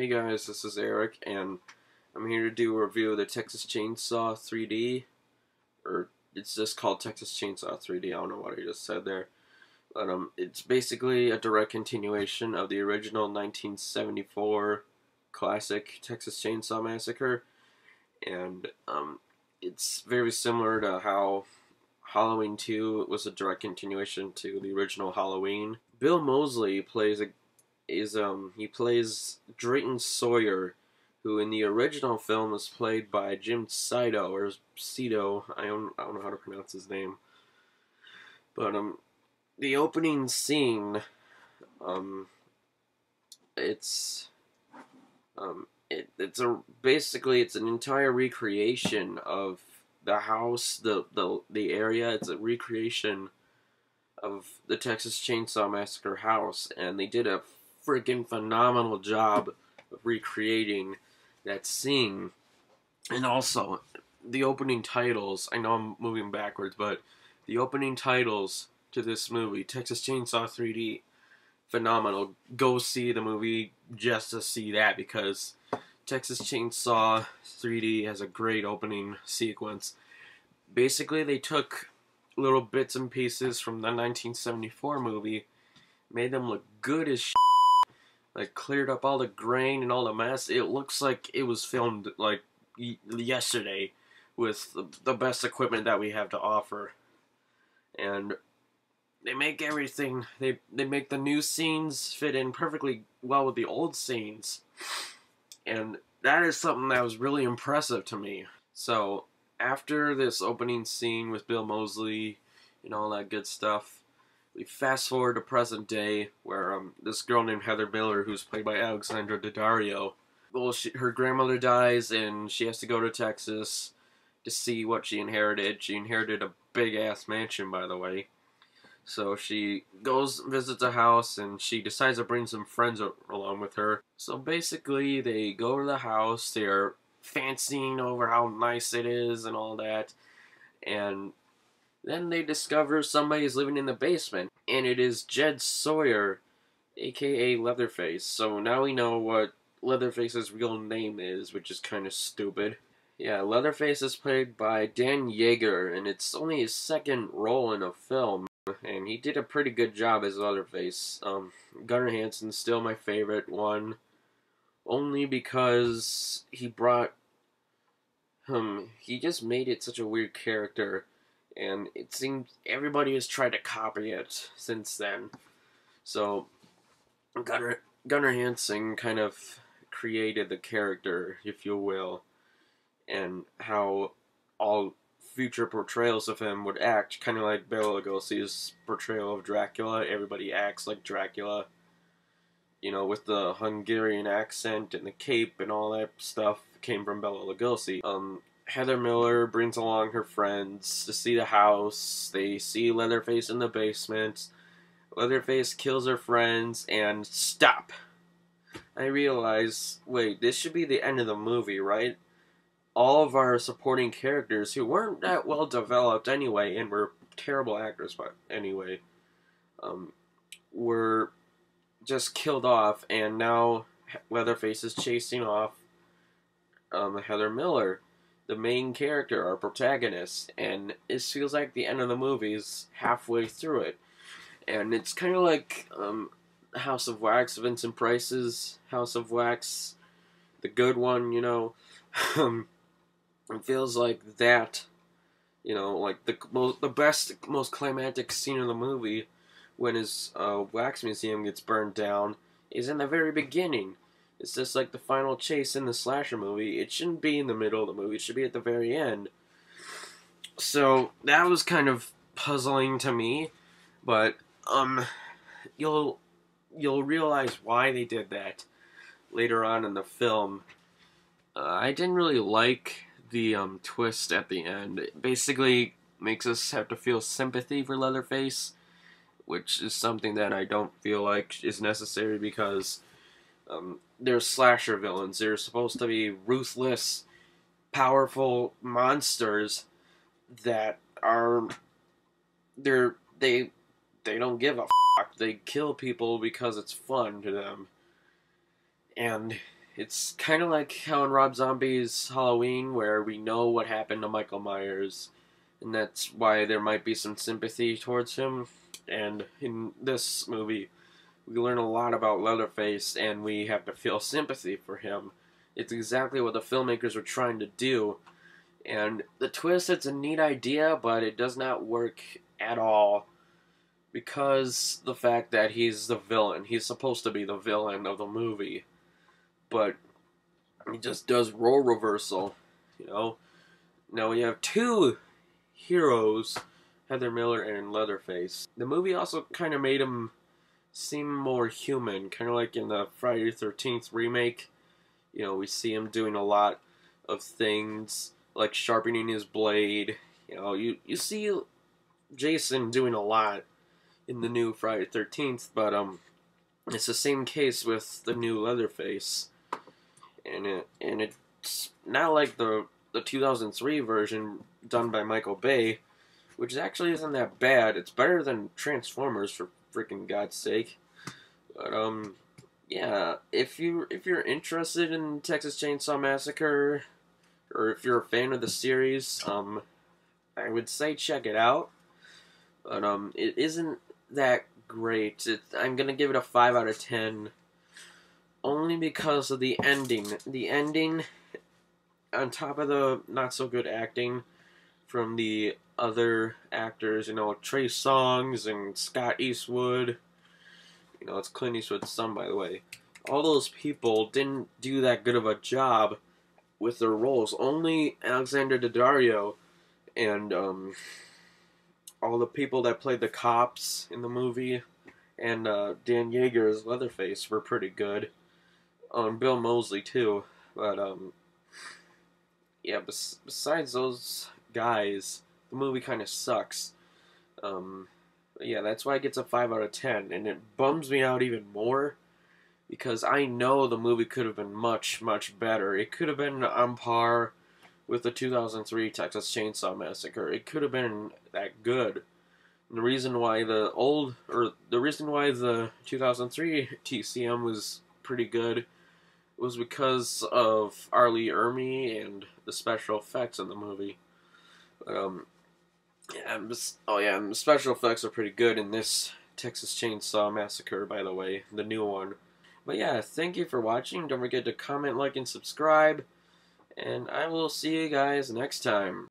Hey guys, this is Eric, and I'm here to do a review of the Texas Chainsaw 3D, or it's just called Texas Chainsaw 3D, I don't know what I just said there, but it's basically a direct continuation of the original 1974 classic Texas Chainsaw Massacre, and it's very similar to how Halloween 2 was a direct continuation to the original Halloween. Bill Moseley plays Drayton Sawyer, who in the original film was played by Jim Cito, or Cito, I don't know how to pronounce his name. But the opening scene, it's basically it's an entire recreation of the house, the area. It's a recreation of the Texas Chainsaw Massacre house, and they did a freaking phenomenal job of recreating that scene. And also, the opening titles, I know I'm moving backwards, but the opening titles to this movie, Texas Chainsaw 3D, phenomenal. Go see the movie just to see that, because Texas Chainsaw 3D has a great opening sequence. Basically, they took little bits and pieces from the 1974 movie, made them look good as shit, like cleared up all the grain and all the mess. It looks like it was filmed like yesterday with the best equipment that we have to offer. And they make everything, they make the new scenes fit in perfectly well with the old scenes. And that is something that was really impressive to me. So, after this opening scene with Bill Moseley and all that good stuff, we fast forward to present day, where this girl named Heather Miller, who's played by Alexandra Daddario, well, her grandmother dies, and she has to go to Texas to see what she inherited. She inherited a big-ass mansion, by the way. So she goes, visits a house, and she decides to bring some friends along with her. So basically, they go to the house, they're fancying over how nice it is and all that, and then they discover somebody's living in the basement, and it is Jed Sawyer, aka Leatherface. So now we know what Leatherface's real name is, which is kind of stupid. Yeah, Leatherface is played by Dan Yeager, and it's only his second role in a film, and he did a pretty good job as Leatherface. Gunnar Hansen's still my favorite one, only because he just made it such a weird character, and it seems everybody has tried to copy it since then. So Gunnar Hansen kind of created the character, if you will, and how all future portrayals of him would act, kind of like Bela Lugosi's portrayal of Dracula. Everybody acts like Dracula, you know, with the Hungarian accent and the cape and all that stuff came from Bela Lugosi. Heather Miller brings along her friends to see the house. They see Leatherface in the basement. Leatherface kills her friends, and stop. I realize, wait, this should be the end of the movie, right? All of our supporting characters, who weren't that well developed anyway, and were terrible actors, but anyway, were just killed off, and now Leatherface is chasing off Heather Miller, the main character, our protagonist, and it feels like the end of the movie is halfway through it. And it's kind of like House of Wax, Vincent Price's House of Wax, the good one, you know. It feels like that, you know, like the best, most climactic scene in the movie, when his wax museum gets burned down, is in the very beginning. It's just like the final chase in the slasher movie. It shouldn't be in the middle of the movie. It should be at the very end. So that was kind of puzzling to me, but you'll realize why they did that later on in the film. I didn't really like the twist at the end. It basically makes us have to feel sympathy for Leatherface, which is something that I don't feel like is necessary, because they're slasher villains. They're supposed to be ruthless, powerful monsters that are they don't give a fuck. They kill people because it's fun to them. And It's kind of like how in Rob Zombie's Halloween, where we know what happened to Michael Myers, and that's why there might be some sympathy towards him. And in this movie, we learn a lot about Leatherface, and we have to feel sympathy for him. It's exactly what the filmmakers were trying to do. And the twist, it's a neat idea, but it does not work at all because the fact that he's the villain. He's supposed to be the villain of the movie, but he just does role reversal, you know? Now we have two heroes, Heather Miller and Leatherface. The movie also kind of made him seem more human, kind of like in the Friday the 13th remake. You know, we see him doing a lot of things, like sharpening his blade. You know, you see Jason doing a lot in the new Friday the 13th, but it's the same case with the new Leatherface. And it's not like the 2003 version done by Michael Bay, which actually isn't that bad. It's better than Transformers, for freaking God's sake. But yeah, if you're interested in Texas Chainsaw Massacre, or if you're a fan of the series, I would say check it out. But it isn't that great. I'm gonna give it a 5 out of 10, only because of the ending. The ending, on top of the not so good acting from the other actors, you know, Trey Songz and Scott Eastwood. You know, it's Clint Eastwood's son, by the way. All those people didn't do that good of a job with their roles. Only Alexander Daddario and all the people that played the cops in the movie and Dan Yeager as Leatherface were pretty good. Bill Moseley too. But yeah, besides those guys, the movie kind of sucks. Yeah, that's why it gets a 5 out of 10, and it bums me out even more because I know the movie could have been much, much better. It could have been on par with the 2003 Texas Chainsaw Massacre. It could have been that good. And the reason why the 2003 TCM was pretty good was because of R. Lee Ermey and the special effects in the movie. And the special effects are pretty good in this Texas Chainsaw Massacre, by the way, the new one. But yeah, thank you for watching. Don't forget to comment, like, and subscribe. And I will see you guys next time.